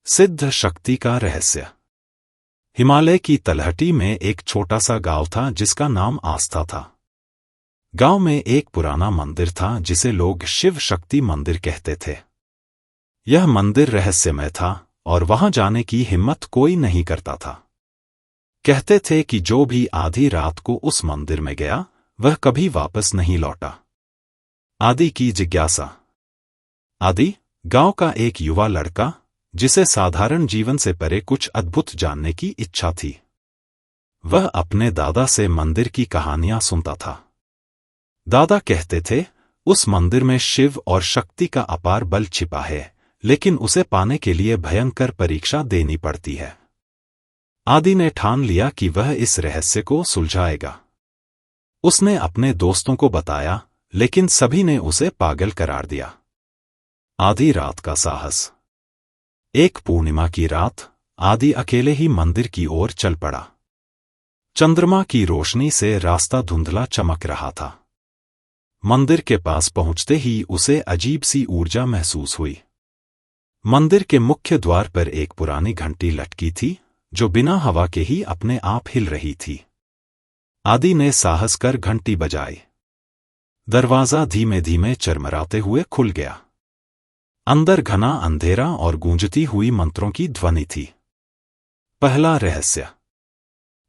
सिद्ध शक्ति का रहस्य। हिमालय की तलहटी में एक छोटा सा गांव था जिसका नाम आस्था था। गांव में एक पुराना मंदिर था जिसे लोग शिव शक्ति मंदिर कहते थे। यह मंदिर रहस्यमय था और वहां जाने की हिम्मत कोई नहीं करता था। कहते थे कि जो भी आधी रात को उस मंदिर में गया वह कभी वापस नहीं लौटा। आदि की जिज्ञासा। आदि गांव का एक युवा लड़का जिसे साधारण जीवन से परे कुछ अद्भुत जानने की इच्छा थी। वह अपने दादा से मंदिर की कहानियां सुनता था। दादा कहते थे उस मंदिर में शिव और शक्ति का अपार बल छिपा है, लेकिन उसे पाने के लिए भयंकर परीक्षा देनी पड़ती है। आदि ने ठान लिया कि वह इस रहस्य को सुलझाएगा। उसने अपने दोस्तों को बताया, लेकिन सभी ने उसे पागल करार दिया। आधी रात का साहस। एक पूर्णिमा की रात आदि अकेले ही मंदिर की ओर चल पड़ा। चंद्रमा की रोशनी से रास्ता धुंधला चमक रहा था। मंदिर के पास पहुंचते ही उसे अजीब सी ऊर्जा महसूस हुई। मंदिर के मुख्य द्वार पर एक पुरानी घंटी लटकी थी जो बिना हवा के ही अपने आप हिल रही थी। आदि ने साहस कर घंटी बजाई। दरवाजा धीमे धीमे चरमराते हुए खुल गया। अंदर घना अंधेरा और गूंजती हुई मंत्रों की ध्वनि थी। पहला रहस्य।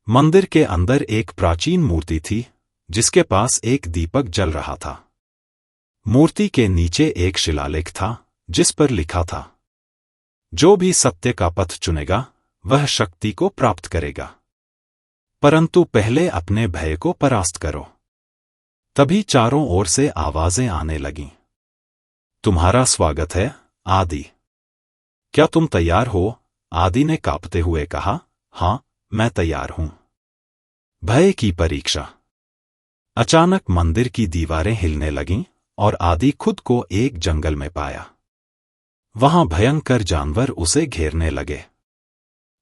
मंदिर के अंदर एक प्राचीन मूर्ति थी जिसके पास एक दीपक जल रहा था। मूर्ति के नीचे एक शिलालेख था जिस पर लिखा था, जो भी सत्य का पथ चुनेगा वह शक्ति को प्राप्त करेगा, परंतु पहले अपने भय को परास्त करो। तभी चारों ओर से आवाजें आने लगीं। तुम्हारा स्वागत है, आदि। क्या तुम तैयार हो? आदि ने कांपते हुए कहा, हाँ, मैं तैयार हूं। भय की परीक्षा। अचानक मंदिर की दीवारें हिलने लगीं और आदि खुद को एक जंगल में पाया। वहां भयंकर जानवर उसे घेरने लगे।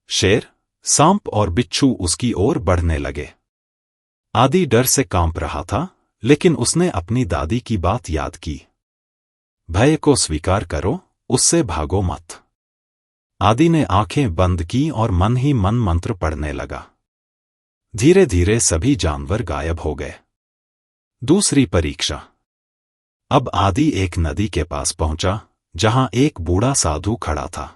शेर, सांप और बिच्छू उसकी ओर बढ़ने लगे। आदि डर से कांप रहा था, लेकिन उसने अपनी दादी की बात याद की। भय को स्वीकार करो, उससे भागो मत। आदि ने आंखें बंद की और मन ही मन मंत्र पढ़ने लगा। धीरे धीरे सभी जानवर गायब हो गए। दूसरी परीक्षा। अब आदि एक नदी के पास पहुंचा जहां एक बूढ़ा साधु खड़ा था।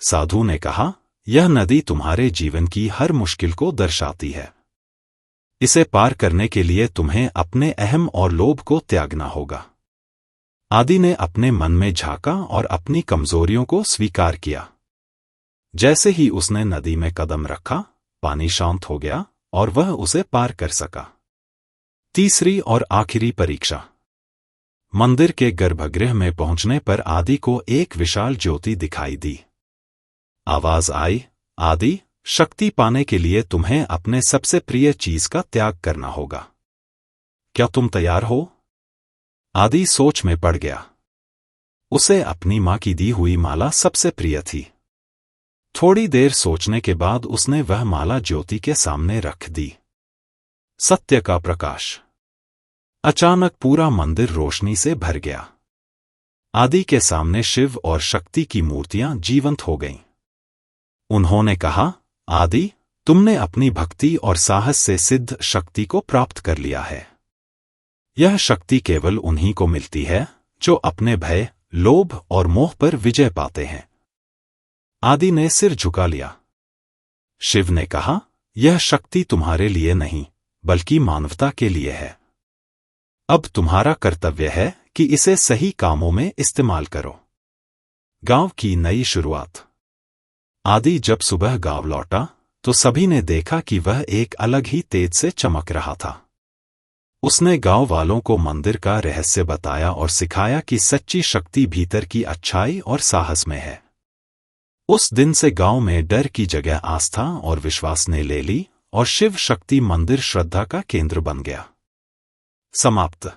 साधु ने कहा, यह नदी तुम्हारे जीवन की हर मुश्किल को दर्शाती है। इसे पार करने के लिए तुम्हें अपने अहम और लोभ को त्यागना होगा। आदि ने अपने मन में झांका और अपनी कमजोरियों को स्वीकार किया। जैसे ही उसने नदी में कदम रखा, पानी शांत हो गया और वह उसे पार कर सका। तीसरी और आखिरी परीक्षा। मंदिर के गर्भगृह में पहुंचने पर आदि को एक विशाल ज्योति दिखाई दी। आवाज आई, आदि, शक्ति पाने के लिए तुम्हें अपने सबसे प्रिय चीज का त्याग करना होगा। क्या तुम तैयार हो? आदि सोच में पड़ गया। उसे अपनी मां की दी हुई माला सबसे प्रिय थी। थोड़ी देर सोचने के बाद उसने वह माला ज्योति के सामने रख दी। सत्य का प्रकाश। अचानक पूरा मंदिर रोशनी से भर गया। आदि के सामने शिव और शक्ति की मूर्तियां जीवंत हो गईं। उन्होंने कहा, आदि, तुमने अपनी भक्ति और साहस से सिद्ध शक्ति को प्राप्त कर लिया है। यह शक्ति केवल उन्हीं को मिलती है जो अपने भय, लोभ और मोह पर विजय पाते हैं। आदि ने सिर झुका लिया। शिव ने कहा, यह शक्ति तुम्हारे लिए नहीं, बल्कि मानवता के लिए है। अब तुम्हारा कर्तव्य है कि इसे सही कामों में इस्तेमाल करो। गांव की नई शुरुआत। आदि जब सुबह गांव लौटा तो सभी ने देखा कि वह एक अलग ही तेज से चमक रहा था। उसने गांव वालों को मंदिर का रहस्य बताया और सिखाया कि सच्ची शक्ति भीतर की अच्छाई और साहस में है। उस दिन से गांव में डर की जगह आस्था और विश्वास ने ले ली और शिव शक्ति मंदिर श्रद्धा का केंद्र बन गया। समाप्त।